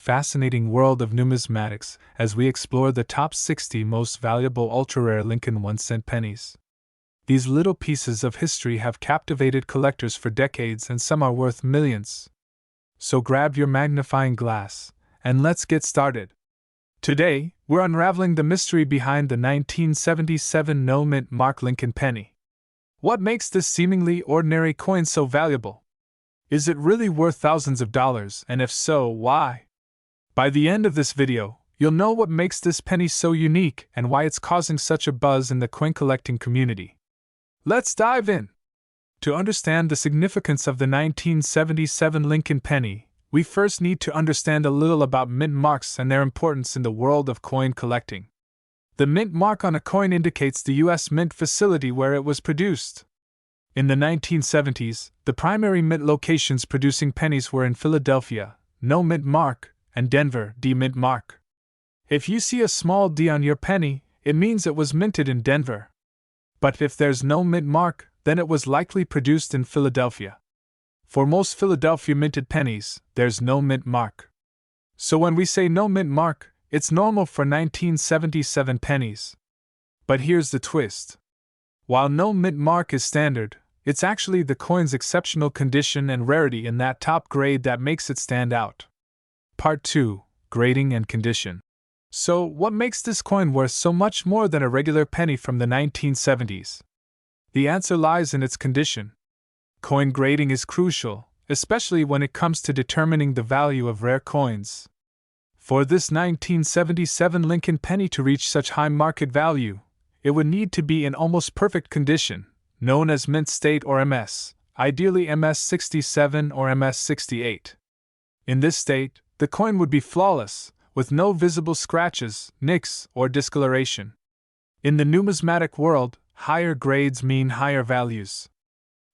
fascinating world of numismatics as we explore the top 60 most valuable ultra-rare Lincoln 1-cent pennies. These little pieces of history have captivated collectors for decades and some are worth millions. So grab your magnifying glass, and let's get started. Today, we're unraveling the mystery behind the 1977 no-mint mark Lincoln penny. What makes this seemingly ordinary coin so valuable? Is it really worth thousands of dollars, and if so, why? By the end of this video, you'll know what makes this penny so unique and why it's causing such a buzz in the coin collecting community. Let's dive in! To understand the significance of the 1977 Lincoln penny, we first need to understand a little about mint marks and their importance in the world of coin collecting. The mint mark on a coin indicates the U.S. mint facility where it was produced. In the 1970s, the primary mint locations producing pennies were in Philadelphia, no mint mark, and Denver, D mint mark. If you see a small D on your penny, it means it was minted in Denver. But if there's no mint mark, then it was likely produced in Philadelphia. For most Philadelphia minted pennies, there's no mint mark. So when we say no mint mark, it's normal for 1977 pennies. But here's the twist. While no mint mark is standard, it's actually the coin's exceptional condition and rarity in that top grade that makes it stand out. Part 2. Grading and Condition. So, what makes this coin worth so much more than a regular penny from the 1970s? The answer lies in its condition. Coin grading is crucial, especially when it comes to determining the value of rare coins. For this 1977 Lincoln penny to reach such high market value, it would need to be in almost perfect condition, known as mint state or MS, ideally MS67 or MS68. In this state, the coin would be flawless, with no visible scratches, nicks, or discoloration. In the numismatic world, higher grades mean higher values.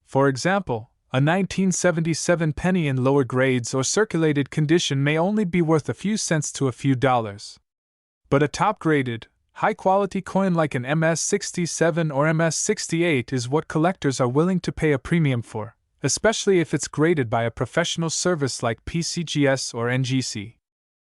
For example, a 1977 penny in lower grades or circulated condition may only be worth a few cents to a few dollars. But a top-graded, high-quality coin like an MS67 or MS68 is what collectors are willing to pay a premium for, especially if it's graded by a professional service like PCGS or NGC.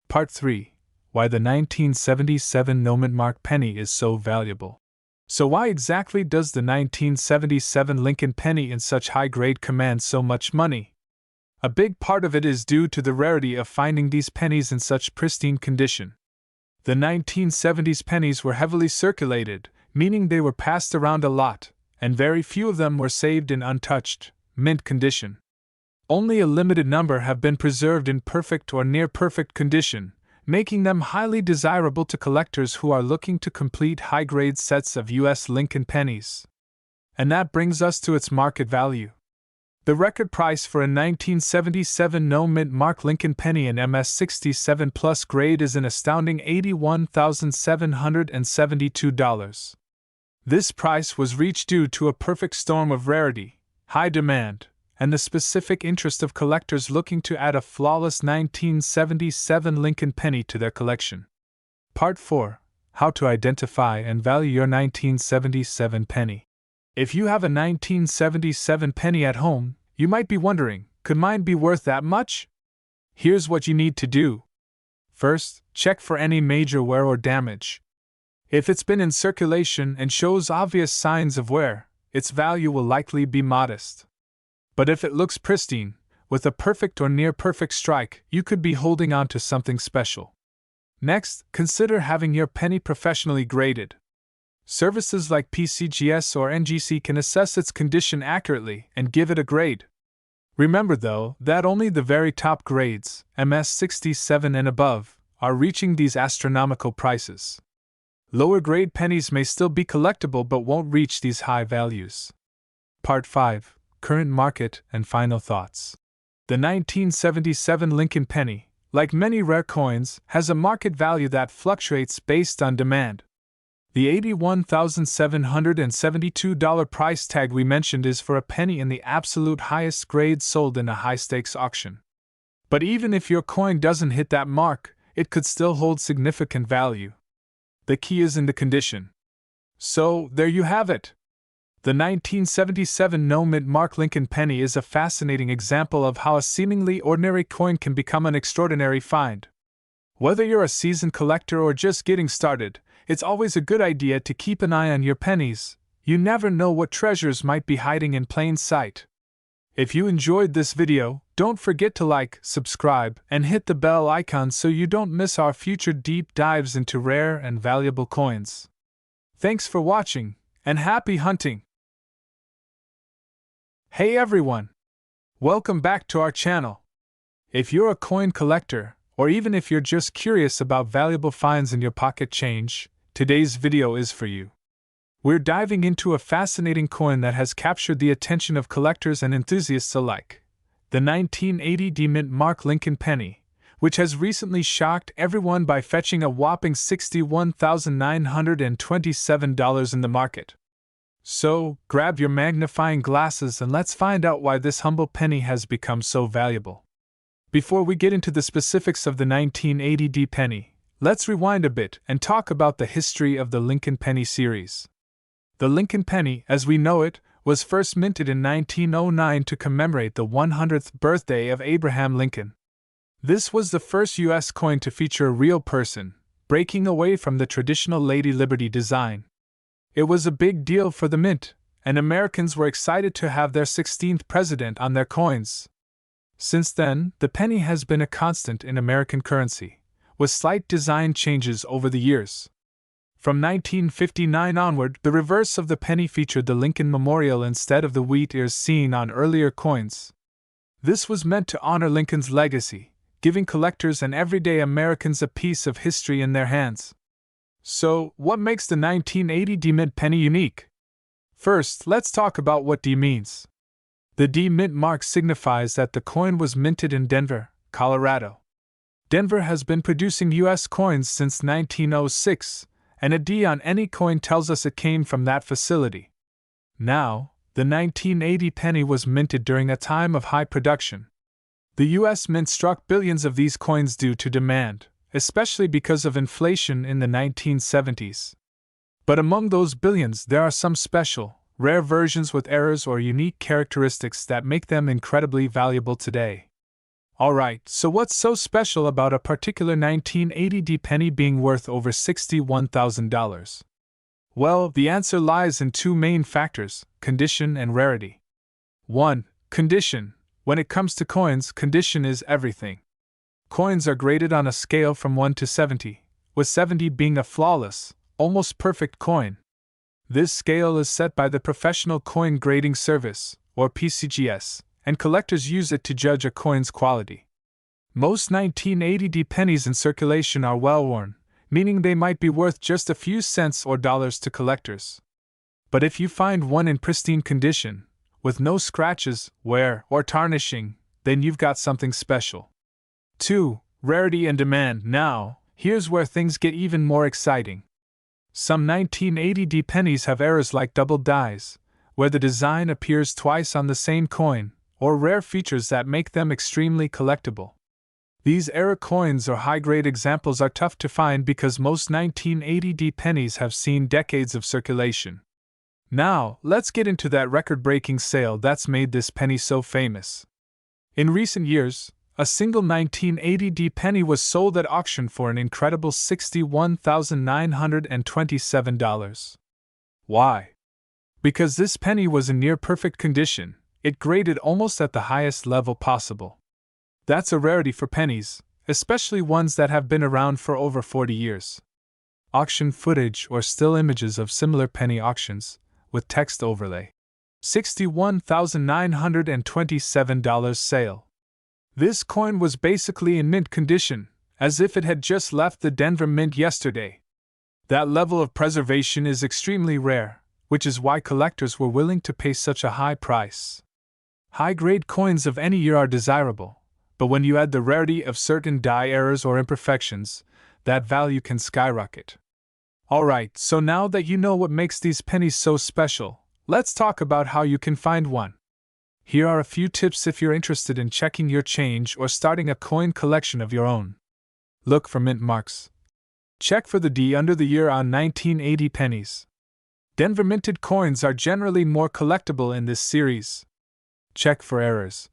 Part 3. Why the 1977 no-mint mark penny is so valuable. So why exactly does the 1977 Lincoln penny in such high grade command so much money? A big part of it is due to the rarity of finding these pennies in such pristine condition. The 1970s pennies were heavily circulated, meaning they were passed around a lot, and very few of them were saved in untouched, mint condition. Only a limited number have been preserved in perfect or near-perfect condition, making them highly desirable to collectors who are looking to complete high-grade sets of U.S. Lincoln pennies. And that brings us to its market value. The record price for a 1977 no-mint mark Lincoln penny in MS67 plus grade is an astounding $81,772. This price was reached due to a perfect storm of rarity, high demand, and the specific interest of collectors looking to add a flawless 1977 Lincoln penny to their collection. Part 4. How to identify and value your 1977 penny. If you have a 1977 penny at home, you might be wondering, could mine be worth that much? Here's what you need to do. First, check for any major wear or damage. If it's been in circulation and shows obvious signs of wear, its value will likely be modest. But if it looks pristine, with a perfect or near-perfect strike, you could be holding on to something special. Next, consider having your penny professionally graded. Services like PCGS or NGC can assess its condition accurately and give it a grade. Remember though, that only the very top grades, MS67 and above, are reaching these astronomical prices. Lower grade pennies may still be collectible but won't reach these high values. Part 5. Current market and final thoughts. The 1977 Lincoln penny, like many rare coins, has a market value that fluctuates based on demand. The $81,772 price tag we mentioned is for a penny in the absolute highest grade sold in a high-stakes auction. But even if your coin doesn't hit that mark, it could still hold significant value. The key is in the condition. So, there you have it. The 1977 no-mint mark Lincoln penny is a fascinating example of how a seemingly ordinary coin can become an extraordinary find, Whether you're a seasoned collector or just getting started, it's always a good idea to keep an eye on your pennies. You never know what treasures might be hiding in plain sight. If you enjoyed this video, don't forget to like, subscribe, and hit the bell icon so you don't miss our future deep dives into rare and valuable coins. Thanks for watching, and happy hunting! Hey everyone! Welcome back to our channel. If you're a coin collector, or even if you're just curious about valuable finds in your pocket change, today's video is for you. We're diving into a fascinating coin that has captured the attention of collectors and enthusiasts alike, the 1980 D-Mint Mark Lincoln penny, which has recently shocked everyone by fetching a whopping $61,927 in the market. So, grab your magnifying glasses and let's find out why this humble penny has become so valuable. Before we get into the specifics of the 1980 D penny, let's rewind a bit and talk about the history of the Lincoln penny series. The Lincoln penny, as we know it, was first minted in 1909 to commemorate the 100th birthday of Abraham Lincoln. This was the first U.S. coin to feature a real person, breaking away from the traditional Lady Liberty design. It was a big deal for the mint, and Americans were excited to have their 16th president on their coins. Since then, the penny has been a constant in American currency, with slight design changes over the years. From 1959 onward, the reverse of the penny featured the Lincoln Memorial instead of the wheat ears seen on earlier coins. This was meant to honor Lincoln's legacy, giving collectors and everyday Americans a piece of history in their hands. So, what makes the 1980 D-Mint penny unique? First, let's talk about what D means. The D-Mint mark signifies that the coin was minted in Denver, Colorado. Denver has been producing U.S. coins since 1906, and a D on any coin tells us it came from that facility. Now, the 1980 penny was minted during a time of high production. The U.S. Mint struck billions of these coins due to demand, especially because of inflation in the 1970s. But among those billions, there are some special, rare versions with errors or unique characteristics that make them incredibly valuable today. Alright, so what's so special about a particular 1980 D penny being worth over $61,000? Well, the answer lies in two main factors: condition and rarity. 1. Condition. When it comes to coins, condition is everything. Coins are graded on a scale from 1 to 70, with 70 being a flawless, almost perfect coin. This scale is set by the Professional Coin Grading Service, or PCGS, and collectors use it to judge a coin's quality. Most 1980 D pennies in circulation are well-worn, meaning they might be worth just a few cents or dollars to collectors. But if you find one in pristine condition, with no scratches, wear, or tarnishing, then you've got something special. 2. Rarity and demand. Now, here's where things get even more exciting. Some 1980 D pennies have errors like double dies, where the design appears twice on the same coin, or rare features that make them extremely collectible. These error coins or high-grade examples are tough to find because most 1980 D pennies have seen decades of circulation. Now, let's get into that record-breaking sale that's made this penny so famous. In recent years, a single 1980 D penny was sold at auction for an incredible $61,927. Why? Because this penny was in near-perfect condition, it graded almost at the highest level possible. That's a rarity for pennies, especially ones that have been around for over 40 years. Auction footage or still images of similar penny auctions, with text overlay. $61,927 sale. This coin was basically in mint condition, as if it had just left the Denver Mint yesterday. That level of preservation is extremely rare, which is why collectors were willing to pay such a high price. High-grade coins of any year are desirable, but when you add the rarity of certain die errors or imperfections, that value can skyrocket. Alright, so now that you know what makes these pennies so special, let's talk about how you can find one. Here are a few tips if you're interested in checking your change or starting a coin collection of your own. Look for mint marks. Check for the D under the year on 1980 pennies. Denver minted coins are generally more collectible in this series. Check for errors.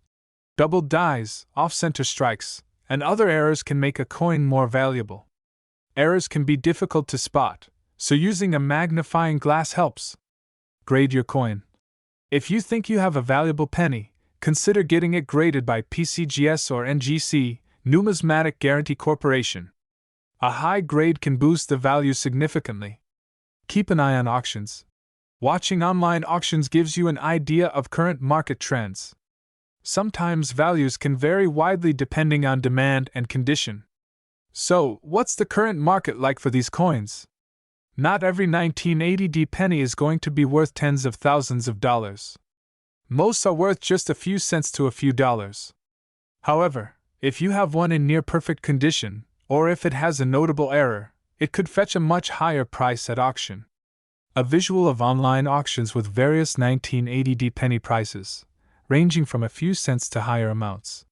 Double dies, off-center strikes, and other errors can make a coin more valuable. Errors can be difficult to spot, so using a magnifying glass helps. Grade your coin. If you think you have a valuable penny, consider getting it graded by PCGS or NGC, Numismatic Guarantee Corporation. A high grade can boost the value significantly. Keep an eye on auctions. Watching online auctions gives you an idea of current market trends. Sometimes values can vary widely depending on demand and condition. So, what's the current market like for these coins? Not every 1980 penny is going to be worth tens of thousands of dollars. Most are worth just a few cents to a few dollars. However, if you have one in near perfect condition, or if it has a notable error, it could fetch a much higher price at auction. A visual of online auctions with various 1980 penny prices, ranging from a few cents to higher amounts.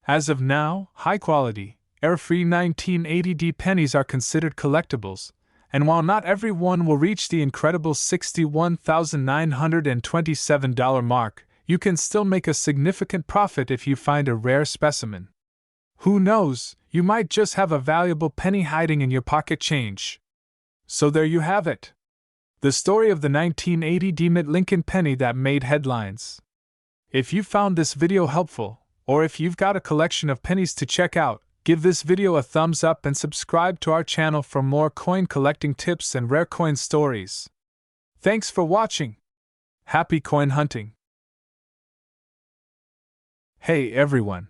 As of now, high-quality, error-free 1980 pennies are considered collectibles, and while not every one will reach the incredible $61,927 mark, you can still make a significant profit if you find a rare specimen. Who knows, you might just have a valuable penny hiding in your pocket change. So there you have it. The story of the 1980 Mint Lincoln penny that made headlines. If you found this video helpful, or if you've got a collection of pennies to check out, give this video a thumbs up and subscribe to our channel for more coin collecting tips and rare coin stories. Thanks for watching. Happy coin hunting. Hey everyone.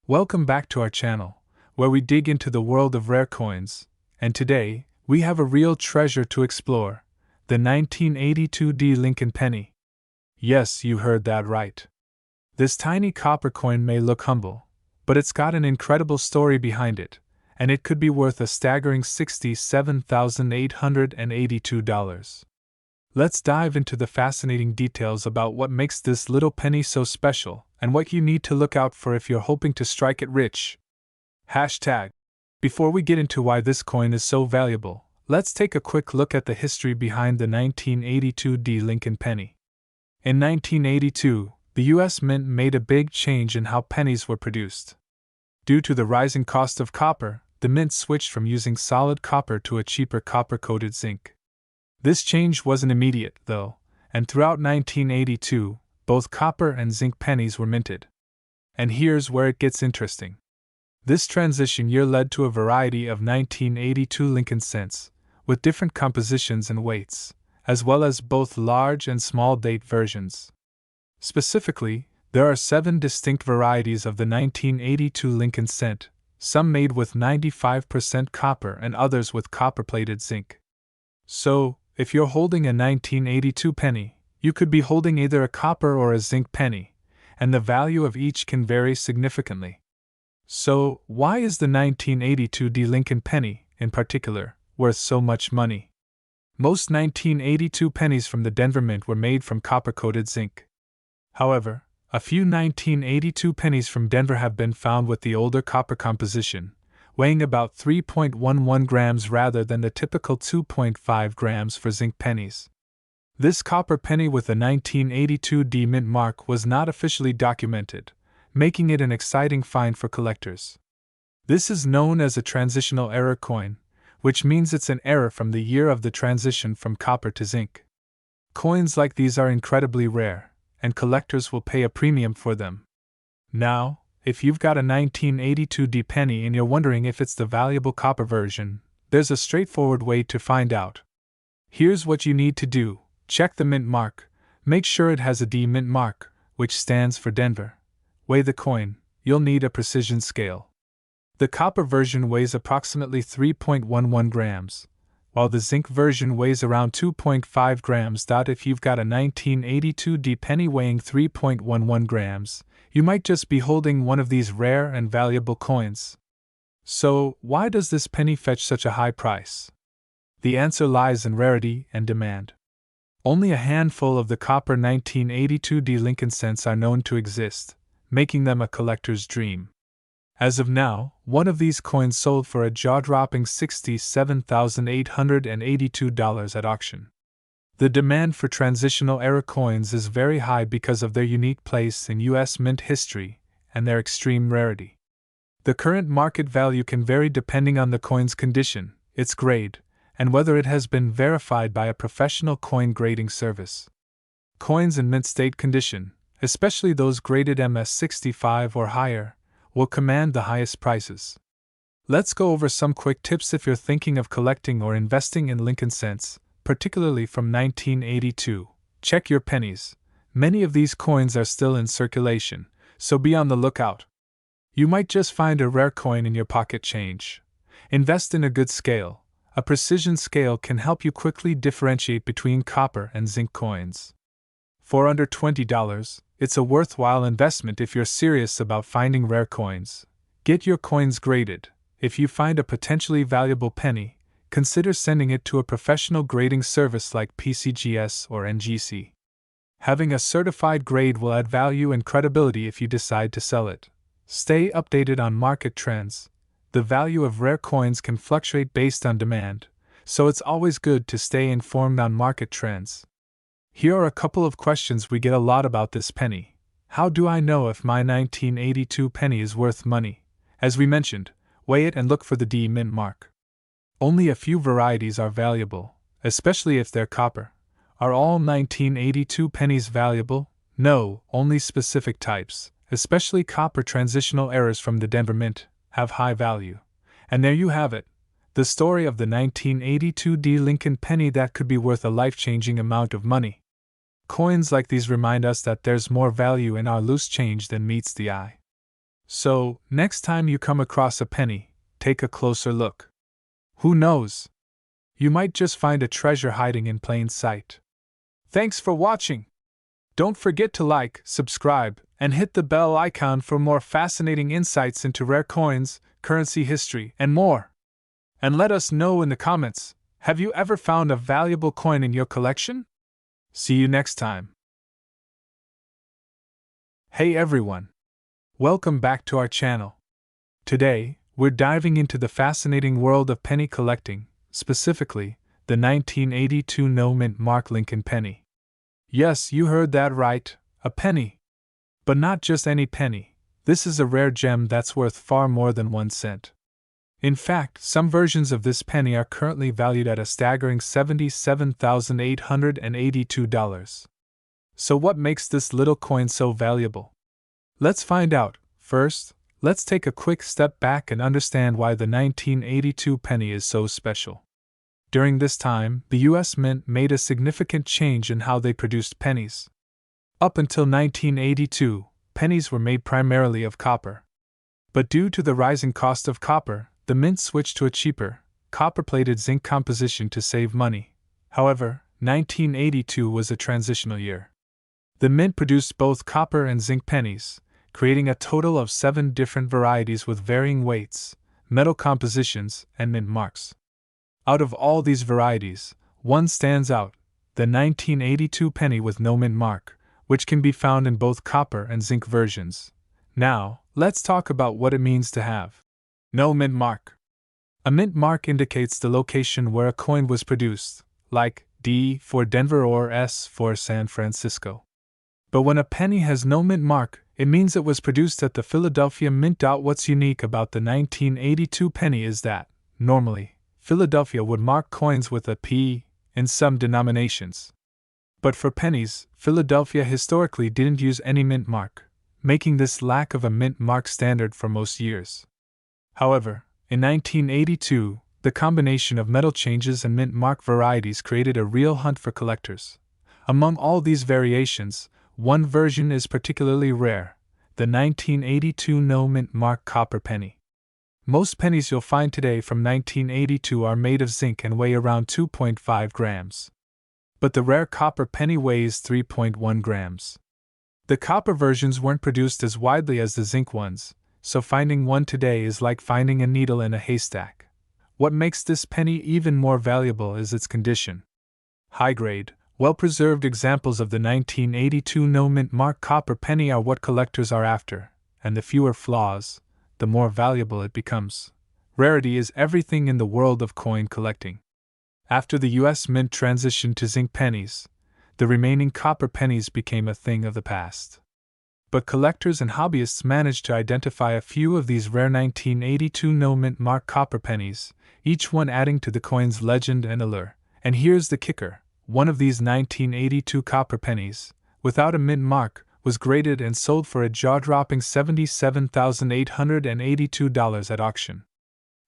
Welcome back to our channel, where we dig into the world of rare coins, and today, we have a real treasure to explore, the 1982 Lincoln penny. Yes, you heard that right. This tiny copper coin may look humble, but it's got an incredible story behind it, and it could be worth a staggering $67,882. Let's dive into the fascinating details about what makes this little penny so special, and what you need to look out for if you're hoping to strike it rich. Hashtag. Before we get into why this coin is so valuable, let's take a quick look at the history behind the 1982 Lincoln penny. In 1982, the U.S. Mint made a big change in how pennies were produced. Due to the rising cost of copper, the Mint switched from using solid copper to a cheaper copper-coated zinc. This change wasn't immediate, though, and throughout 1982, both copper and zinc pennies were minted. And here's where it gets interesting. This transition year led to a variety of 1982 Lincoln cents, with different compositions and weights, as well as both large and small date versions. Specifically, there are 7 distinct varieties of the 1982 Lincoln cent, some made with 95% copper and others with copper-plated zinc. So, if you're holding a 1982 penny, you could be holding either a copper or a zinc penny, and the value of each can vary significantly. So, why is the 1982 Lincoln penny, in particular, worth so much money? Most 1982 pennies from the Denver Mint were made from copper-coated zinc. However, a few 1982 pennies from Denver have been found with the older copper composition, weighing about 3.11 grams rather than the typical 2.5 grams for zinc pennies. This copper penny with a 1982 Mint mark was not officially documented, making it an exciting find for collectors. This is known as a transitional error coin, which means it's an error from the year of the transition from copper to zinc. Coins like these are incredibly rare, and collectors will pay a premium for them. Now, if you've got a 1982 penny and you're wondering if it's the valuable copper version, there's a straightforward way to find out. Here's what you need to do. Check the Mint mark. Make sure it has a D Mint mark, which stands for Denver. Weigh the coin. You'll need a precision scale. The copper version weighs approximately 3.11 grams, while the zinc version weighs around 2.5 grams. If you've got a 1982 penny weighing 3.11 grams, you might just be holding one of these rare and valuable coins. So, why does this penny fetch such a high price? The answer lies in rarity and demand. Only a handful of the copper 1982 Lincoln cents are known to exist, making them a collector's dream. As of now, one of these coins sold for a jaw-dropping $67,882 at auction. The demand for transitional era coins is very high because of their unique place in U.S. Mint history and their extreme rarity. The current market value can vary depending on the coin's condition, its grade, and whether it has been verified by a professional coin grading service. Coins in mint state condition, especially those graded MS65 or higher, will command the highest prices. Let's go over some quick tips if you're thinking of collecting or investing in Lincoln cents, particularly from 1982. Check your pennies. Many of these coins are still in circulation, so be on the lookout. You might just find a rare coin in your pocket change. Invest in a good scale. A precision scale can help you quickly differentiate between copper and zinc coins. For under $20, it's a worthwhile investment if you're serious about finding rare coins. Get your coins graded. If you find a potentially valuable penny, consider sending it to a professional grading service like PCGS or NGC. Having a certified grade will add value and credibility if you decide to sell it. Stay updated on market trends. The value of rare coins can fluctuate based on demand, so it's always good to stay informed on market trends. Here are a couple of questions we get a lot about this penny. How do I know if my 1982 penny is worth money? As we mentioned, weigh it and look for the D mint mark. Only a few varieties are valuable, especially if they're copper. Are all 1982 pennies valuable? No, only specific types, especially copper transitional errors from the Denver Mint, have high value. And there you have it, the story of the 1982 D Lincoln penny that could be worth a life-changing amount of money. Coins like these remind us that there's more value in our loose change than meets the eye. So, next time you come across a penny, take a closer look. Who knows? You might just find a treasure hiding in plain sight. Thanks for watching! Don't forget to like, subscribe, and hit the bell icon for more fascinating insights into rare coins, currency history, and more. And let us know in the comments, have you ever found a valuable coin in your collection? See you next time. Hey everyone! Welcome back to our channel. Today, we're diving into the fascinating world of penny collecting, specifically, the 1982 no mint mark Lincoln penny. Yes, you heard that right, a penny. But not just any penny. This is a rare gem that's worth far more than 1 cent. In fact, some versions of this penny are currently valued at a staggering $77,882. So what makes this little coin so valuable? Let's find out. First, let's take a quick step back and understand why the 1982 penny is so special. During this time, the U.S. Mint made a significant change in how they produced pennies. Up until 1982, pennies were made primarily of copper. But due to the rising cost of copper, the Mint switched to a cheaper, copper-plated zinc composition to save money. However, 1982 was a transitional year. The Mint produced both copper and zinc pennies, creating a total of 7 different varieties with varying weights, metal compositions, and mint marks. Out of all these varieties, one stands out, the 1982 penny with no mint mark, which can be found in both copper and zinc versions. Now, let's talk about what it means to have no mint mark. A mint mark indicates the location where a coin was produced, like D for Denver or S for San Francisco. But when a penny has no mint mark, it means it was produced at the Philadelphia Mint. What's unique about the 1982 penny is that, normally, Philadelphia would mark coins with a P in some denominations. But for pennies, Philadelphia historically didn't use any mint mark, making this lack of a mint mark standard for most years. However, in 1982, the combination of metal changes and mint mark varieties created a real hunt for collectors. Among all these variations, one version is particularly rare, the 1982 no mint mark copper penny. Most pennies you'll find today from 1982 are made of zinc and weigh around 2.5 grams. But the rare copper penny weighs 3.1 grams. The copper versions weren't produced as widely as the zinc ones, so finding one today is like finding a needle in a haystack. What makes this penny even more valuable is its condition. High-grade, well-preserved examples of the 1982 no mint mark copper penny are what collectors are after, and the fewer flaws, the more valuable it becomes. Rarity is everything in the world of coin collecting. After the U.S. Mint transitioned to zinc pennies, the remaining copper pennies became a thing of the past. But collectors and hobbyists managed to identify a few of these rare 1982 no-mint mark copper pennies, each one adding to the coin's legend and allure. And here's the kicker: one of these 1982 copper pennies, without a mint mark, was graded and sold for a jaw-dropping $77,882 at auction.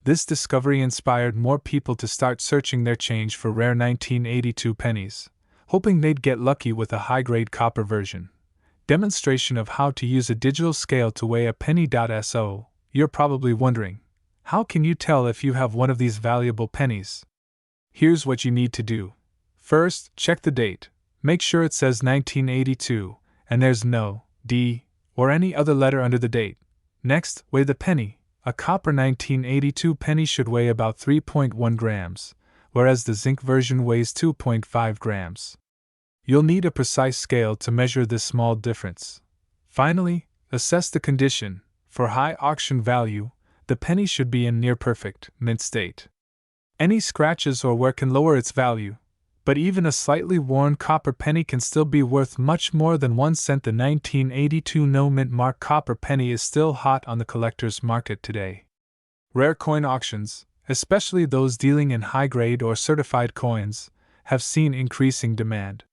This discovery inspired more people to start searching their change for rare 1982 pennies, hoping they'd get lucky with a high-grade copper version. Demonstration of how to use a digital scale to weigh a penny. So, you're probably wondering, how can you tell if you have one of these valuable pennies? Here's what you need to do. First, check the date. Make sure it says 1982, and there's no D or any other letter under the date. Next, weigh the penny. A copper 1982 penny should weigh about 3.1 grams, whereas the zinc version weighs 2.5 grams. You'll need a precise scale to measure this small difference. Finally, assess the condition. For high auction value, the penny should be in near perfect mint state. Any scratches or wear can lower its value, but even a slightly worn copper penny can still be worth much more than 1 cent. The 1982 no-mint mark copper penny is still hot on the collector's market today. Rare coin auctions, especially those dealing in high-grade or certified coins, have seen increasing demand.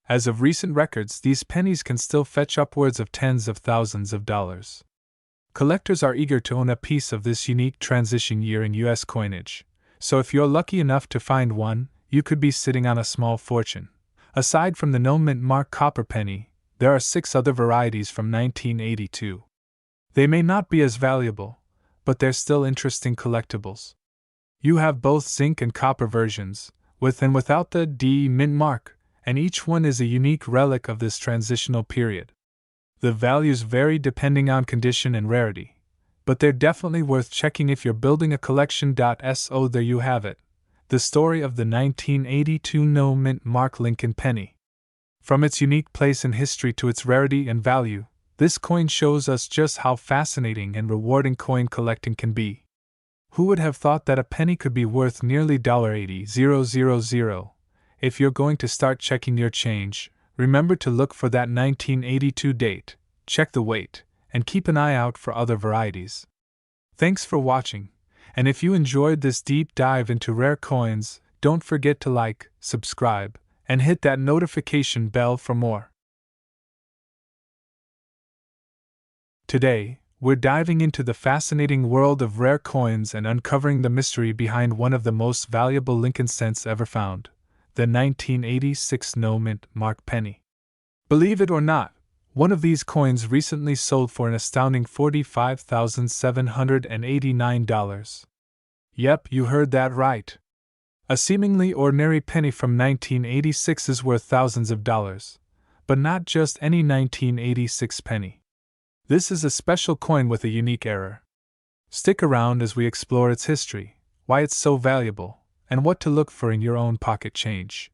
As of recent records, these pennies can still fetch upwards of tens of thousands of dollars. Collectors are eager to own a piece of this unique transition year in U.S. coinage, so if you're lucky enough to find one, you could be sitting on a small fortune. Aside from the no-mint mark copper penny, there are 6 other varieties from 1982. They may not be as valuable, but they're still interesting collectibles. You have both zinc and copper versions, with and without the D mint mark, and each one is a unique relic of this transitional period. The values vary depending on condition and rarity, but they're definitely worth checking if you're building a collection. So there you have it, the story of the 1982 no-mint mark Lincoln penny. From its unique place in history to its rarity and value, this coin shows us just how fascinating and rewarding coin collecting can be. Who would have thought that a penny could be worth nearly $80,000? If you're going to start checking your change, remember to look for that 1982 date, check the weight, and keep an eye out for other varieties. Thanks for watching, and if you enjoyed this deep dive into rare coins, don't forget to like, subscribe, and hit that notification bell for more. Today, we're diving into the fascinating world of rare coins and uncovering the mystery behind one of the most valuable Lincoln cents ever found, the 1986 no-mint mark penny. Believe it or not, one of these coins recently sold for an astounding $45,789. Yep, you heard that right. A seemingly ordinary penny from 1986 is worth thousands of dollars, but not just any 1986 penny. This is a special coin with a unique error. Stick around as we explore its history, why it's so valuable, and what to look for in your own pocket change.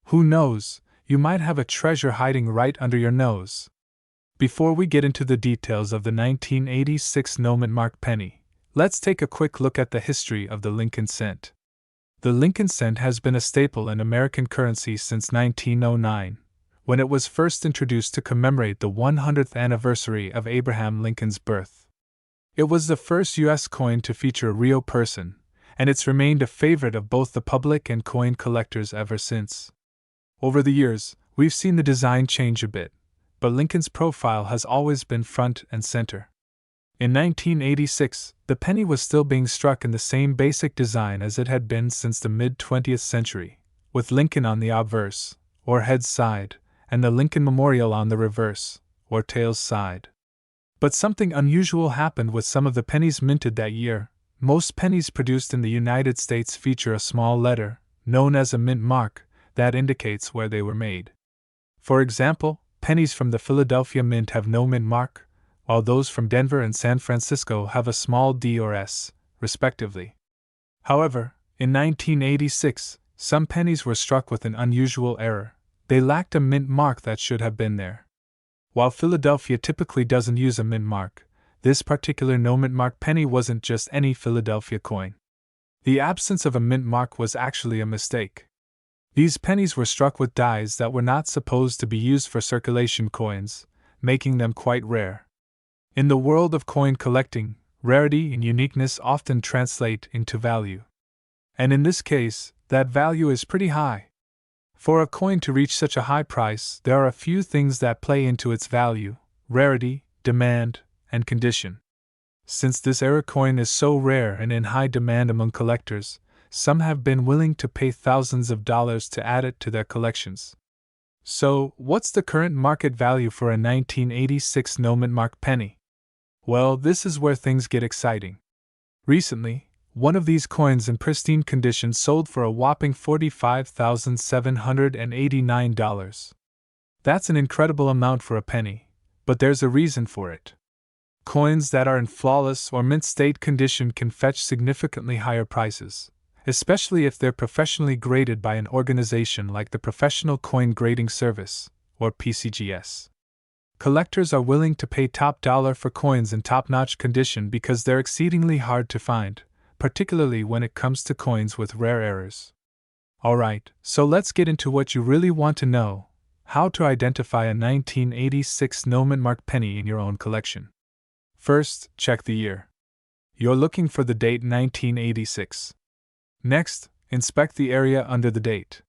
Who knows, you might have a treasure hiding right under your nose. Before we get into the details of the 1986 no-mint mark penny, let's take a quick look at the history of the Lincoln cent. The Lincoln cent has been a staple in American currency since 1909, when it was first introduced to commemorate the 100th anniversary of Abraham Lincoln's birth. It was the first U.S. coin to feature a real person, and it's remained a favorite of both the public and coin collectors ever since. Over the years, we've seen the design change a bit, but Lincoln's profile has always been front and center. In 1986, the penny was still being struck in the same basic design as it had been since the mid-20th century, with Lincoln on the obverse, or head side, and the Lincoln Memorial on the reverse, or tails side. But something unusual happened with some of the pennies minted that year. Most pennies produced in the United States feature a small letter, known as a mint mark, that indicates where they were made. For example, pennies from the Philadelphia Mint have no mint mark, while those from Denver and San Francisco have a small D or S, respectively. However, in 1986, some pennies were struck with an unusual error. They lacked a mint mark that should have been there. While Philadelphia typically doesn't use a mint mark, this particular no-mint mark penny wasn't just any Philadelphia coin. The absence of a mint mark was actually a mistake. These pennies were struck with dies that were not supposed to be used for circulation coins. making them quite rare. In the world of coin collecting, rarity and uniqueness often translate into value. And in this case, that value is pretty high. For a coin to reach such a high price, there are a few things that play into its value: rarity, demand, and condition. Since this era coin is so rare and in high demand among collectors, some have been willing to pay thousands of dollars to add it to their collections. So, what's the current market value for a 1986 no-mint mark penny? Well, this is where things get exciting. Recently, one of these coins in pristine condition sold for a whopping $45,789. That's an incredible amount for a penny, but there's a reason for it. Coins that are in flawless or mint state condition can fetch significantly higher prices, especially if they're professionally graded by an organization like the Professional Coin Grading Service, or PCGS. Collectors are willing to pay top dollar for coins in top-notch condition because they're exceedingly hard to find, particularly when it comes to coins with rare errors. Alright, so let's get into what you really want to know: how to identify a 1986 no-mint mark penny in your own collection. First, check the year. You're looking for the date 1986. Next, inspect the area under the date.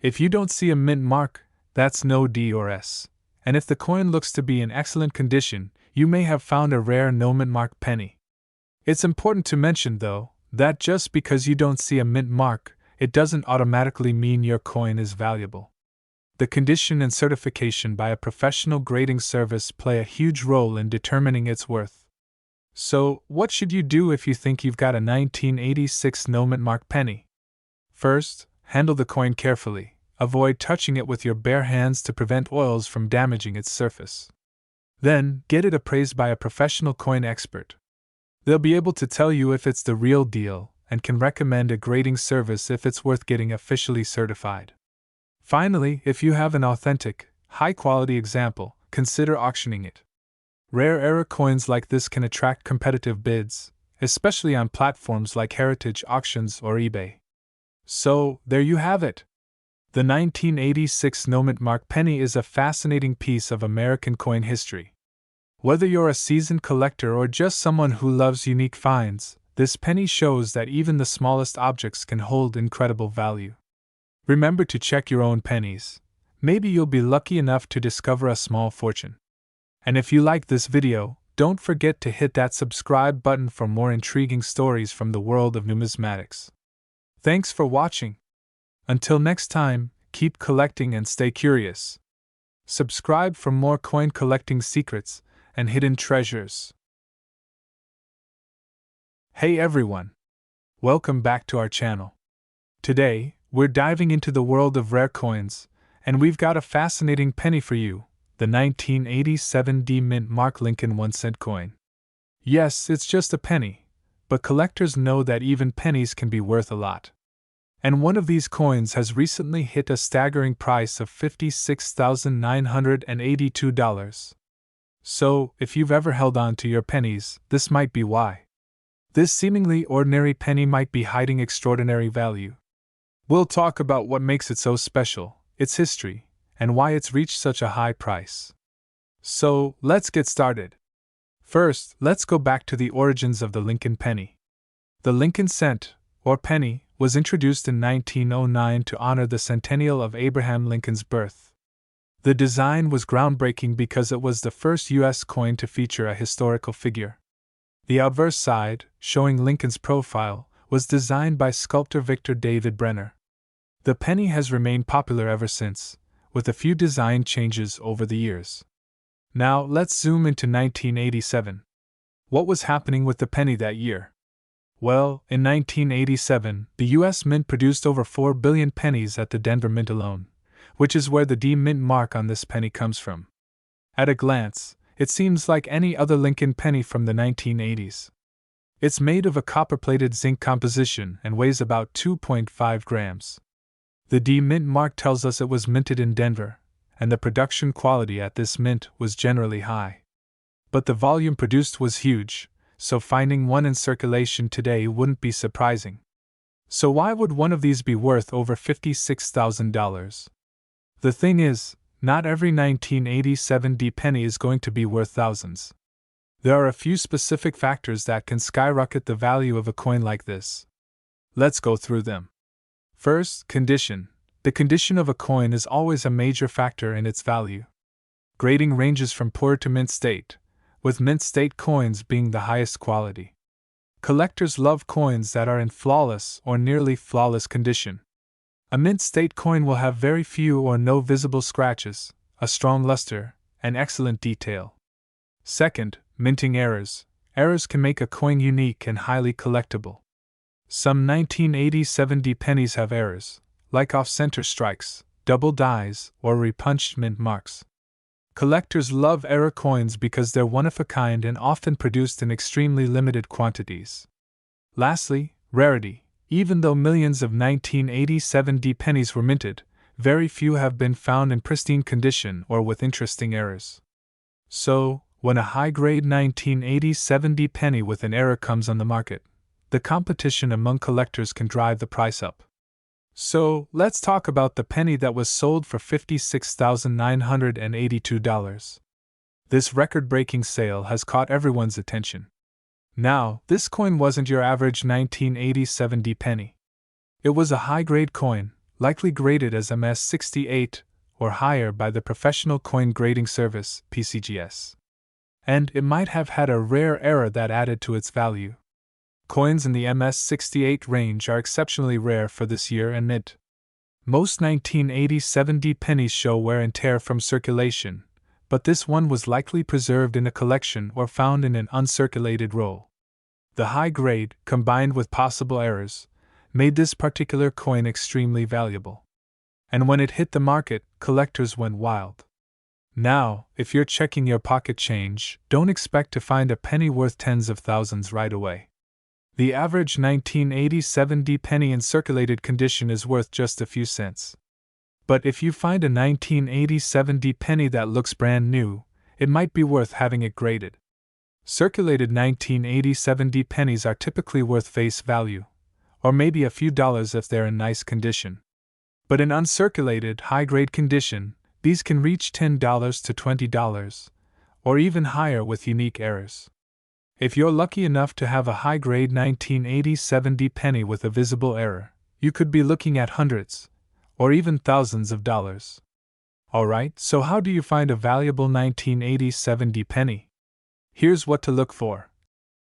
If you don't see a mint mark, that's no D or S. And if the coin looks to be in excellent condition, you may have found a rare no-mint mark penny. It's important to mention, though, that just because you don't see a mint mark, it doesn't automatically mean your coin is valuable. The condition and certification by a professional grading service play a huge role in determining its worth. So, what should you do if you think you've got a 1986 no-mint mark penny? First, handle the coin carefully. Avoid touching it with your bare hands to prevent oils from damaging its surface. Then, get it appraised by a professional coin expert. They'll be able to tell you if it's the real deal and can recommend a grading service if it's worth getting officially certified. Finally, if you have an authentic, high-quality example, consider auctioning it. Rare era coins like this can attract competitive bids, especially on platforms like Heritage Auctions or eBay. So, there you have it. The 1986 no-mint mark penny is a fascinating piece of American coin history. Whether you're a seasoned collector or just someone who loves unique finds, this penny shows that even the smallest objects can hold incredible value. Remember to check your own pennies. Maybe you'll be lucky enough to discover a small fortune. And if you like this video, don't forget to hit that subscribe button for more intriguing stories from the world of numismatics. Thanks for watching. Until next time, keep collecting and stay curious. Subscribe for more coin collecting secrets and hidden treasures. Hey everyone! Welcome back to our channel. Today, we're diving into the world of rare coins, and we've got a fascinating penny for you, the 1987 D-Mint Mark Lincoln 1-cent coin. Yes, it's just a penny, but collectors know that even pennies can be worth a lot. And one of these coins has recently hit a staggering price of $56,982. So, if you've ever held on to your pennies, this might be why. This seemingly ordinary penny might be hiding extraordinary value. We'll talk about what makes it so special, its history, and why it's reached such a high price. So, let's get started. First, let's go back to the origins of the Lincoln penny. The Lincoln cent, or penny, was introduced in 1909 to honor the centennial of Abraham Lincoln's birth. The design was groundbreaking because it was the first U.S. coin to feature a historical figure. The obverse side, showing Lincoln's profile, was designed by sculptor Victor David Brenner. The penny has remained popular ever since, with a few design changes over the years. Now, let's zoom into 1987. What was happening with the penny that year? Well, in 1987, the U.S. Mint produced over 4 billion pennies at the Denver Mint alone, which is where the D-Mint mark on this penny comes from. At a glance, it seems like any other Lincoln penny from the 1980s. It's made of a copper-plated zinc composition and weighs about 2.5 grams. The D-Mint mark tells us it was minted in Denver, and the production quality at this mint was generally high. But the volume produced was huge, so finding one in circulation today wouldn't be surprising. So why would one of these be worth over $56,000? The thing is, not every 1987 D penny is going to be worth thousands. There are a few specific factors that can skyrocket the value of a coin like this. Let's go through them. First, condition. The condition of a coin is always a major factor in its value. Grading ranges from poor to mint state, with mint state coins being the highest quality. Collectors love coins that are in flawless or nearly flawless condition. A mint state coin will have very few or no visible scratches, a strong luster, and excellent detail. Second, minting errors. Errors can make a coin unique and highly collectible. Some 1987 D pennies have errors, like off-center strikes, double dies, or repunched mint marks. Collectors love error coins because they're one-of-a-kind and often produced in extremely limited quantities. Lastly, rarity. Even though millions of 1987 D pennies were minted, very few have been found in pristine condition or with interesting errors. So, when a high-grade 1987 D penny with an error comes on the market, the competition among collectors can drive the price up. So, let's talk about the penny that was sold for $56,982. This record-breaking sale has caught everyone's attention. Now, this coin wasn't your average 1987 D penny. It was a high-grade coin, likely graded as MS68 or higher by the Professional Coin Grading Service, PCGS. And it might have had a rare error that added to its value. Coins in the MS68 range are exceptionally rare for this year and mint. Most 1987 D pennies show wear and tear from circulation, but this one was likely preserved in a collection or found in an uncirculated roll. The high grade, combined with possible errors, made this particular coin extremely valuable. And when it hit the market, collectors went wild. Now, if you're checking your pocket change, don't expect to find a penny worth tens of thousands right away. The average 1987 D penny in circulated condition is worth just a few cents. But if you find a 1987 D penny that looks brand new, it might be worth having it graded. Circulated 1987 D pennies are typically worth face value, or maybe a few dollars if they're in nice condition. But in uncirculated, high-grade condition, these can reach $10 to $20, or even higher with unique errors. If you're lucky enough to have a high-grade 1987 D penny with a visible error, you could be looking at hundreds, or even thousands of dollars. Alright, so how do you find a valuable 1987 D penny? Here's what to look for.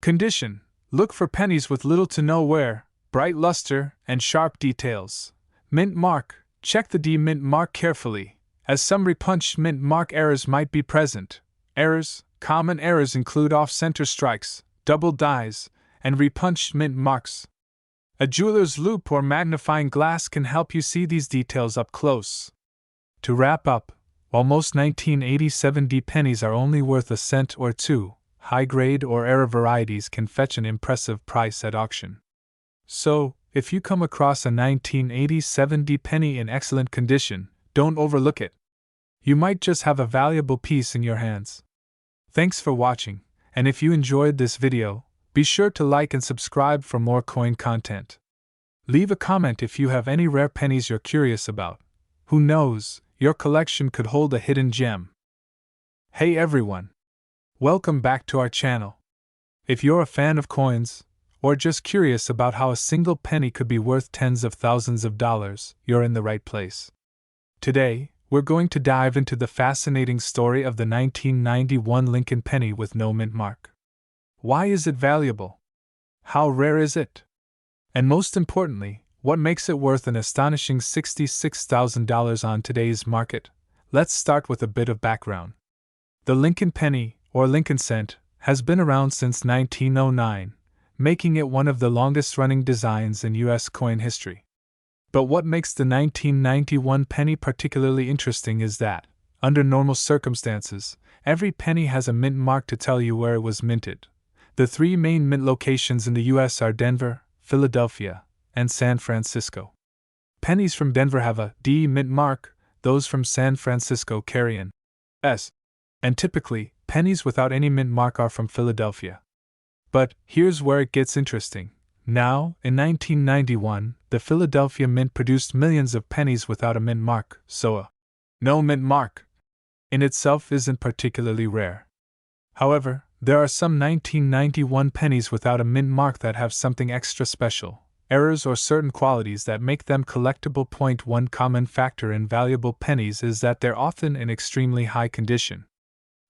Condition. Look for pennies with little to no wear, bright luster, and sharp details. Mint mark. Check the D mint mark carefully, as some repunched mint mark errors might be present. Errors. Common errors include off-center strikes, double dies, and repunched mint marks. A jeweler's loupe or magnifying glass can help you see these details up close. To wrap up, while most 1987 D pennies are only worth a cent or two, high-grade or error varieties can fetch an impressive price at auction. So, if you come across a 1987 D penny in excellent condition, don't overlook it. You might just have a valuable piece in your hands. Thanks for watching, and if you enjoyed this video, be sure to like and subscribe for more coin content. Leave a comment if you have any rare pennies you're curious about. Who knows, your collection could hold a hidden gem. Hey everyone! Welcome back to our channel. If you're a fan of coins, or just curious about how a single penny could be worth tens of thousands of dollars, you're in the right place. Today, we're going to dive into the fascinating story of the 1991 Lincoln penny with no mint mark. Why is it valuable? How rare is it? And most importantly, what makes it worth an astonishing $66,000 on today's market? Let's start with a bit of background. The Lincoln penny, or Lincoln cent, has been around since 1909, making it one of the longest-running designs in U.S. coin history. But what makes the 1991 penny particularly interesting is that, under normal circumstances, every penny has a mint mark to tell you where it was minted. The three main mint locations in the U.S. are Denver, Philadelphia, and San Francisco. Pennies from Denver have a D mint mark, those from San Francisco carry an S. And typically, pennies without any mint mark are from Philadelphia. But here's where it gets interesting. Now, in 1991, the Philadelphia Mint produced millions of pennies without a mint mark, so a No mint mark in itself isn't particularly rare. However, there are some 1991 pennies without a mint mark that have something extra special, errors or certain qualities that make them collectible. One common factor in valuable pennies is that they're often in extremely high condition.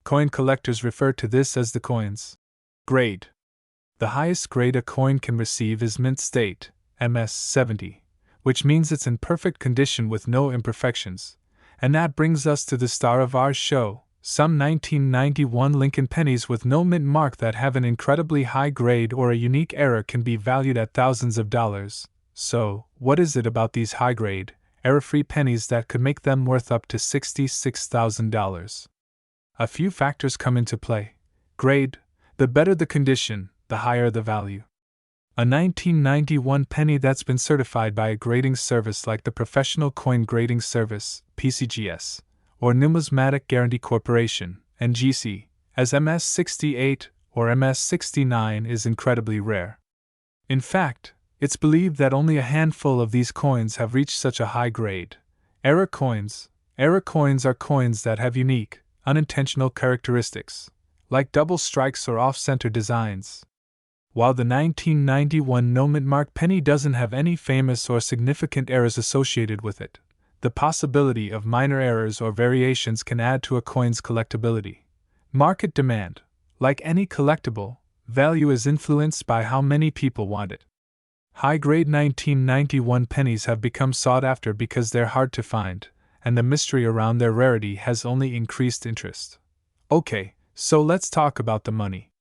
Coin collectors refer to this as the coin's grade. The highest grade a coin can receive is mint state, MS 70, which means it's in perfect condition with no imperfections. And that brings us to the star of our show, some 1991 Lincoln pennies with no mint mark that have an incredibly high grade or a unique error can be valued at thousands of dollars. So, what is it about these high-grade, error-free pennies that could make them worth up to $66,000? A few factors come into play. Grade: the better the condition, the higher the value. A 1991 penny that's been certified by a grading service like the Professional Coin Grading Service, PCGS, or Numismatic Guarantee Corporation, NGC, as MS68 or MS69 is incredibly rare. In fact, it's believed that only a handful of these coins have reached such a high grade. Error coins. Error coins are coins that have unique, unintentional characteristics, like double strikes or off-center designs. While the 1991 no mint mark penny doesn't have any famous or significant errors associated with it, the possibility of minor errors or variations can add to a coin's collectability. Market demand. Like any collectible, value is influenced by how many people want it. High-grade 1991 pennies have become sought after because they're hard to find, and the mystery around their rarity has only increased interest. Okay, so let's talk about the money.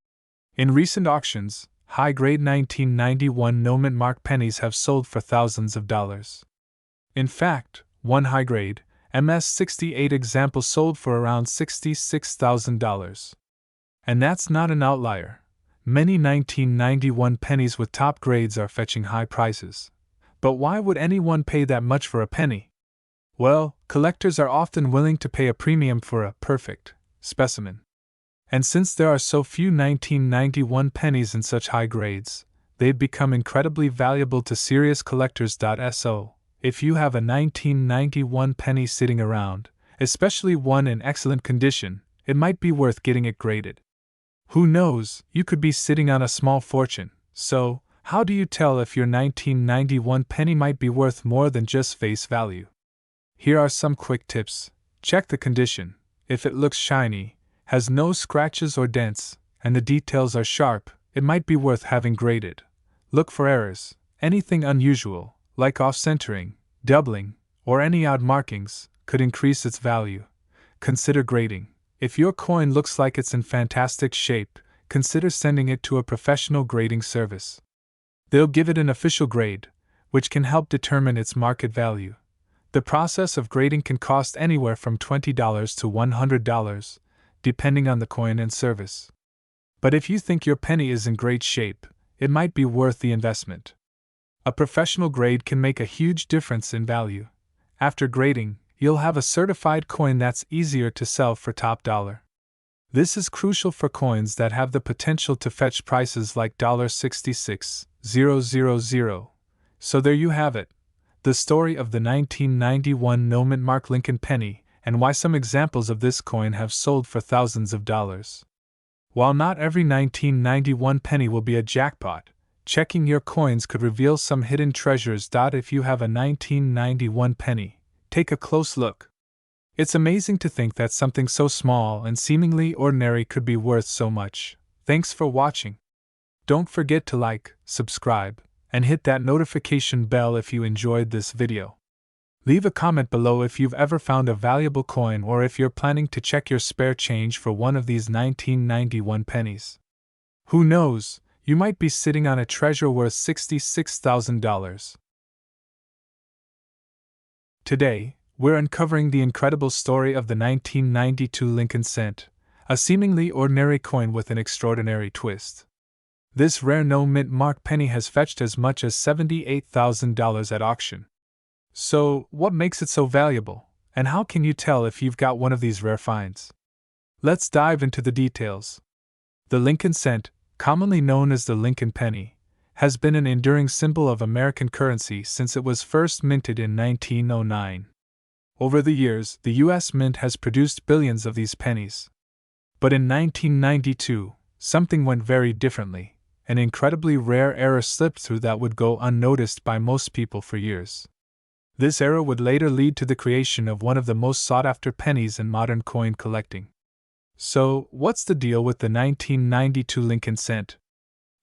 In recent auctions, high-grade 1991 no mint mark pennies have sold for thousands of dollars. In fact, one high-grade, MS68 example sold for around $66,000. And that's not an outlier. Many 1991 pennies with top grades are fetching high prices. But why would anyone pay that much for a penny? Well, collectors are often willing to pay a premium for a perfect specimen. And since there are so few 1991 pennies in such high grades, they've become incredibly valuable to serious collectors. So, if you have a 1991 penny sitting around, especially one in excellent condition, it might be worth getting it graded. Who knows, you could be sitting on a small fortune. So, how do you tell if your 1991 penny might be worth more than just face value? Here are some quick tips. Check the condition. If it looks shiny, has no scratches or dents, and the details are sharp, it might be worth having graded. Look for errors. Anything unusual, like off-centering, doubling, or any odd markings, could increase its value. Consider grading. If your coin looks like it's in fantastic shape, consider sending it to a professional grading service. They'll give it an official grade, which can help determine its market value. The process of grading can cost anywhere from $20 to $100, depending on the coin and service. But if you think your penny is in great shape, it might be worth the investment. A professional grade can make a huge difference in value. After grading, you'll have a certified coin that's easier to sell for top dollar. This is crucial for coins that have the potential to fetch prices like $66,000. So there you have it, the story of the 1991 no mint mark Lincoln penny, and why some examples of this coin have sold for thousands of dollars. While not every 1991 penny will be a jackpot, checking your coins could reveal some hidden treasures. If you have a 1991 penny, take a close look. It's amazing to think that something so small and seemingly ordinary could be worth so much. Thanks for watching. Don't forget to like, subscribe, and hit that notification bell if you enjoyed this video. Leave a comment below if you've ever found a valuable coin or if you're planning to check your spare change for one of these 1991 pennies. Who knows, you might be sitting on a treasure worth $66,000. Today, we're uncovering the incredible story of the 1992 Lincoln cent, a seemingly ordinary coin with an extraordinary twist. This rare no mint mark penny has fetched as much as $78,000 at auction. So, what makes it so valuable, and how can you tell if you've got one of these rare finds? Let's dive into the details. The Lincoln cent, commonly known as the Lincoln penny, has been an enduring symbol of American currency since it was first minted in 1909. Over the years, the US Mint has produced billions of these pennies. But in 1992, something went very differently. An incredibly rare error slipped through that would go unnoticed by most people for years. This error would later lead to the creation of one of the most sought-after pennies in modern coin collecting. So, what's the deal with the 1992 Lincoln cent?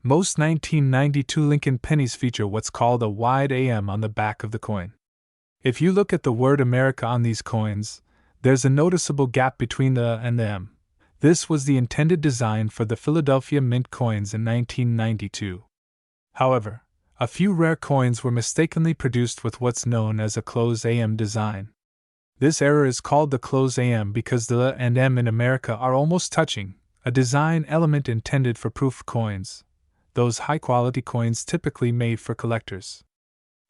Most 1992 Lincoln pennies feature what's called a wide AM on the back of the coin. If you look at the word America on these coins, there's a noticeable gap between the and the M. This was the intended design for the Philadelphia Mint coins in 1992. However, a few rare coins were mistakenly produced with what's known as a closed AM design. This error is called the closed AM because the L and M in America are almost touching, a design element intended for proof coins, those high-quality coins typically made for collectors.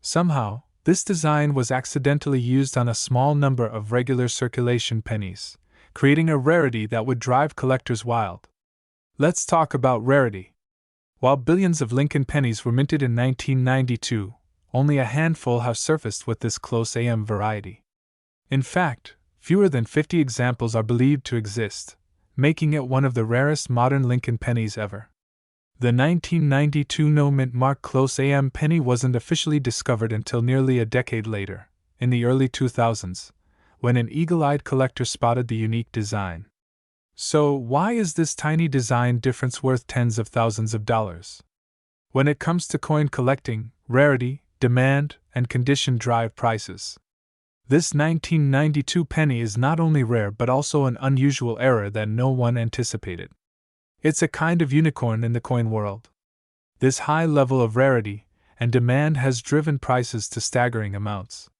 Somehow, this design was accidentally used on a small number of regular circulation pennies, creating a rarity that would drive collectors wild. Let's talk about rarity. While billions of Lincoln pennies were minted in 1992, only a handful have surfaced with this close AM variety. In fact, fewer than 50 examples are believed to exist, making it one of the rarest modern Lincoln pennies ever. The 1992 no-mint mark close AM penny wasn't officially discovered until nearly a decade later, in the early 2000s, when an eagle-eyed collector spotted the unique design. So, why is this tiny design difference worth tens of thousands of dollars? When it comes to coin collecting, rarity, demand, and condition drive prices. This 1992 penny is not only rare but also an unusual error that no one anticipated. It's a kind of unicorn in the coin world. This high level of rarity and demand has driven prices to staggering amounts.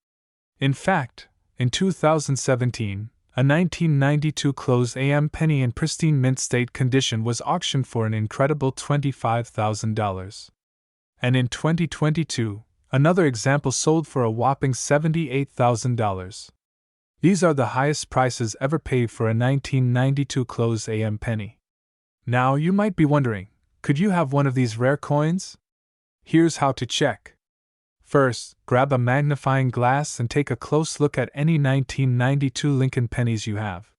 In fact, in 2017, a 1992 closed AM penny in pristine mint state condition was auctioned for an incredible $25,000. And in 2022, another example sold for a whopping $78,000. These are the highest prices ever paid for a 1992 closed AM penny. Now you might be wondering, could you have one of these rare coins? Here's how to check. First, grab a magnifying glass and take a close look at any 1992 Lincoln pennies you have.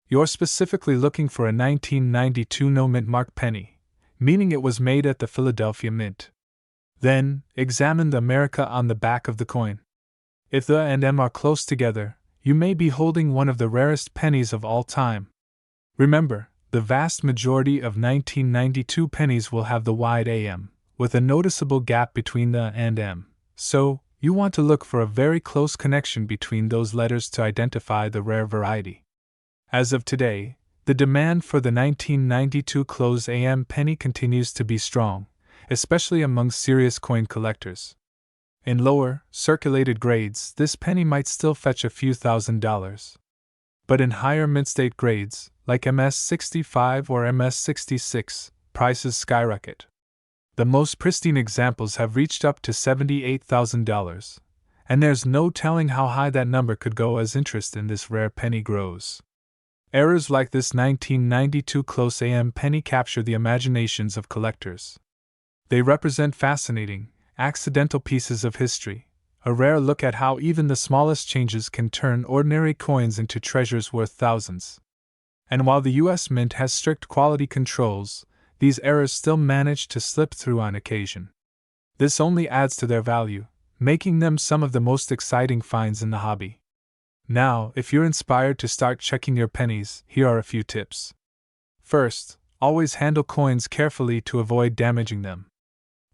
You're specifically looking for a 1992 no-mint mark penny, meaning it was made at the Philadelphia Mint. Then, examine the America on the back of the coin. If the and M are close together, you may be holding one of the rarest pennies of all time. Remember, the vast majority of 1992 pennies will have the wide AM, with a noticeable gap between the and M, so you want to look for a very close connection between those letters to identify the rare variety. As of today, the demand for the 1992 closed AM penny continues to be strong, especially among serious coin collectors. In lower, circulated grades, this penny might still fetch a few $1,000s. But in higher mint state grades, like MS65 or MS66, prices skyrocket. The most pristine examples have reached up to $78,000, and there's no telling how high that number could go as interest in this rare penny grows. Errors like this 1992 close AM penny capture the imaginations of collectors. They represent fascinating, accidental pieces of history, a rare look at how even the smallest changes can turn ordinary coins into treasures worth thousands. And while the US Mint has strict quality controls, these errors still manage to slip through on occasion. This only adds to their value, making them some of the most exciting finds in the hobby. Now, if you're inspired to start checking your pennies, here are a few tips. First, always handle coins carefully to avoid damaging them.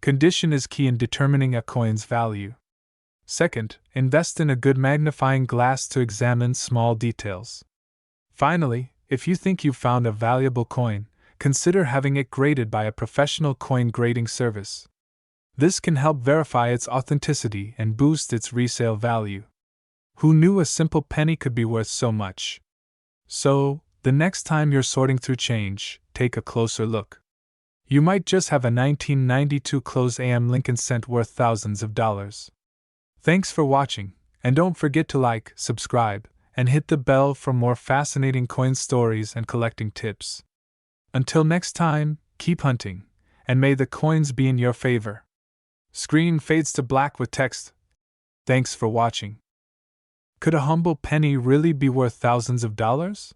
Condition is key in determining a coin's value. Second, invest in a good magnifying glass to examine small details. Finally, if you think you've found a valuable coin, consider having it graded by a professional coin grading service. This can help verify its authenticity and boost its resale value. Who knew a simple penny could be worth so much? So, the next time you're sorting through change, take a closer look. You might just have a 1992 closed AM Lincoln cent worth thousands of dollars. Thanks for watching, and don't forget to like, subscribe, and hit the bell for more fascinating coin stories and collecting tips. Until next time, keep hunting, and may the coins be in your favor. Screen fades to black with text. Thanks for watching. Could a humble penny really be worth thousands of dollars?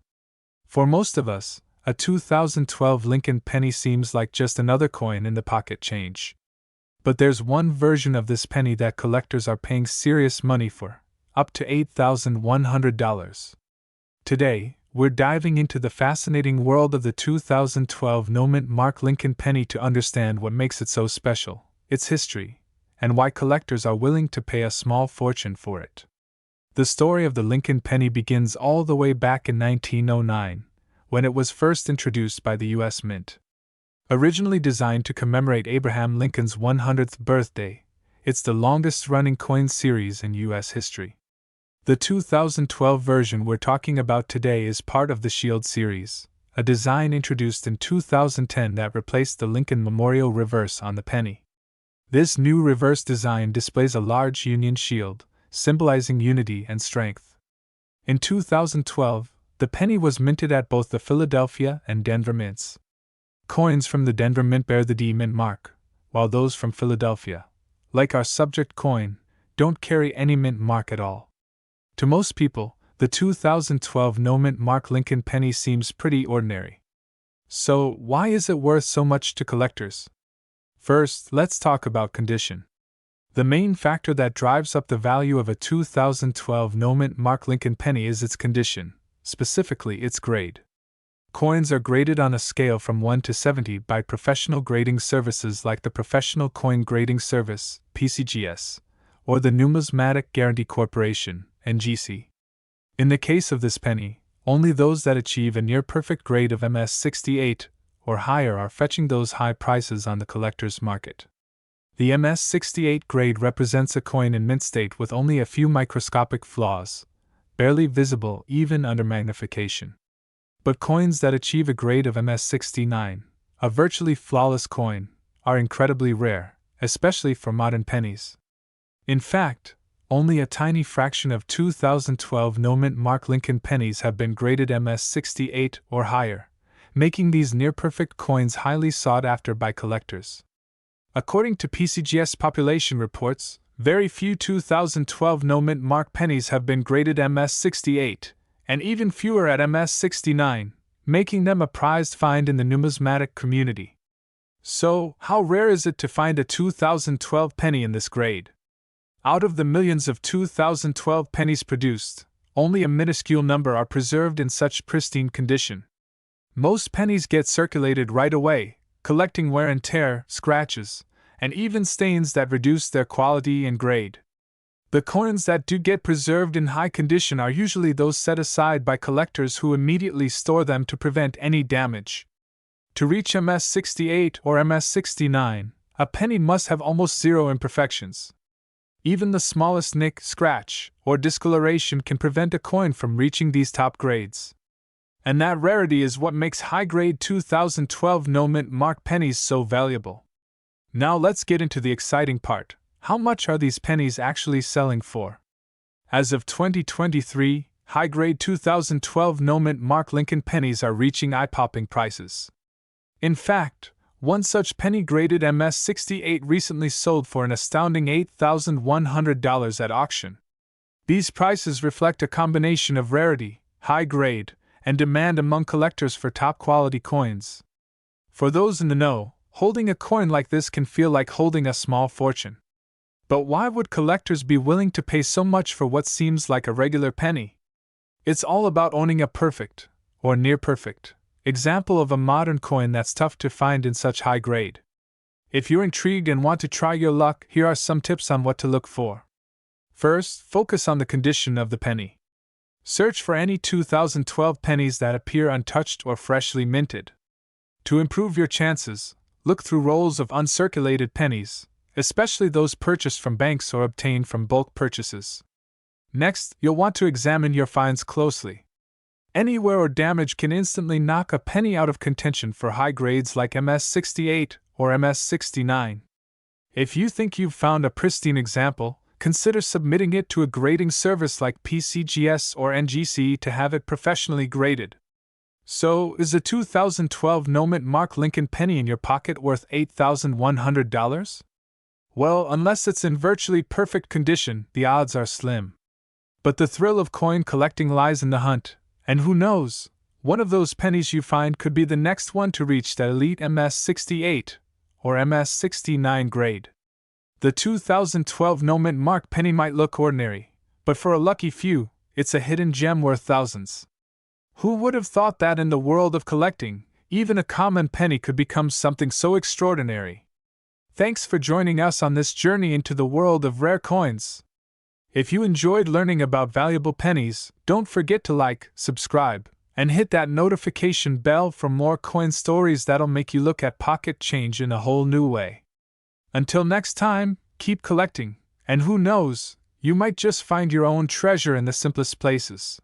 For most of us, a 2012 Lincoln penny seems like just another coin in the pocket change. But there's one version of this penny that collectors are paying serious money for, up to $8,100. Today, we're diving into the fascinating world of the 2012 no-mint mark Lincoln penny to understand what makes it so special, its history, and why collectors are willing to pay a small fortune for it. The story of the Lincoln penny begins all the way back in 1909, when it was first introduced by the U.S. Mint. Originally designed to commemorate Abraham Lincoln's 100th birthday, it's the longest-running coin series in U.S. history. The 2012 version we're talking about today is part of the Shield series, a design introduced in 2010 that replaced the Lincoln Memorial reverse on the penny. This new reverse design displays a large Union shield, symbolizing unity and strength. In 2012, the penny was minted at both the Philadelphia and Denver mints. Coins from the Denver mint bear the D mint mark, while those from Philadelphia, like our subject coin, don't carry any mint mark at all. To most people, the 2012 no-mint mark Lincoln penny seems pretty ordinary. So, why is it worth so much to collectors? First, let's talk about condition. The main factor that drives up the value of a 2012 no-mint mark Lincoln penny is its condition, specifically its grade. Coins are graded on a scale from 1 to 70 by professional grading services like the Professional Coin Grading Service, PCGS, or the Numismatic Guarantee Corporation, NGC. In the case of this penny, only those that achieve a near-perfect grade of MS-68 or higher are fetching those high prices on the collector's market. The MS-68 grade represents a coin in mint state with only a few microscopic flaws, barely visible even under magnification. But coins that achieve a grade of MS-69, a virtually flawless coin, are incredibly rare, especially for modern pennies. In fact, only a tiny fraction of 2012 no-mint mark Lincoln pennies have been graded MS-68 or higher, making these near-perfect coins highly sought after by collectors. According to PCGS population reports, very few 2012 no-mint mark pennies have been graded MS-68, and even fewer at MS-69, making them a prized find in the numismatic community. So, how rare is it to find a 2012 penny in this grade? Out of the millions of 2012 pennies produced, only a minuscule number are preserved in such pristine condition. Most pennies get circulated right away, collecting wear and tear, scratches, and even stains that reduce their quality and grade. The coins that do get preserved in high condition are usually those set aside by collectors who immediately store them to prevent any damage. To reach MS-68 or MS-69, a penny must have almost zero imperfections. Even the smallest nick, scratch, or discoloration can prevent a coin from reaching these top grades. And that rarity is what makes high-grade 2012 no-mint mark pennies so valuable. Now let's get into the exciting part. How much are these pennies actually selling for? As of 2023, high-grade 2012 no-mint mark Lincoln pennies are reaching eye-popping prices. In fact, one such penny graded MS-68 recently sold for an astounding $8,100 at auction. These prices reflect a combination of rarity, high grade, and demand among collectors for top-quality coins. For those in the know, holding a coin like this can feel like holding a small fortune. But why would collectors be willing to pay so much for what seems like a regular penny? It's all about owning a perfect, or near-perfect, example of a modern coin that's tough to find in such high grade. If you're intrigued and want to try your luck, here are some tips on what to look for. First, focus on the condition of the penny. Search for any 2012 pennies that appear untouched or freshly minted. To improve your chances, look through rolls of uncirculated pennies, especially those purchased from banks or obtained from bulk purchases. Next, you'll want to examine your finds closely. Any wear or damage can instantly knock a penny out of contention for high grades like MS-68 or MS-69. If you think you've found a pristine example, consider submitting it to a grading service like PCGS or NGC to have it professionally graded. So, is a 2012 no-mint mark Lincoln penny in your pocket worth $8,100? Well, unless it's in virtually perfect condition, the odds are slim. But the thrill of coin collecting lies in the hunt, and who knows, one of those pennies you find could be the next one to reach that elite MS-68 or MS-69 grade. The 2012 no-mint mark penny might look ordinary, but for a lucky few, it's a hidden gem worth thousands. Who would have thought that in the world of collecting, even a common penny could become something so extraordinary? Thanks for joining us on this journey into the world of rare coins. If you enjoyed learning about valuable pennies, don't forget to like, subscribe, and hit that notification bell for more coin stories that'll make you look at pocket change in a whole new way. Until next time, keep collecting, and who knows, you might just find your own treasure in the simplest places.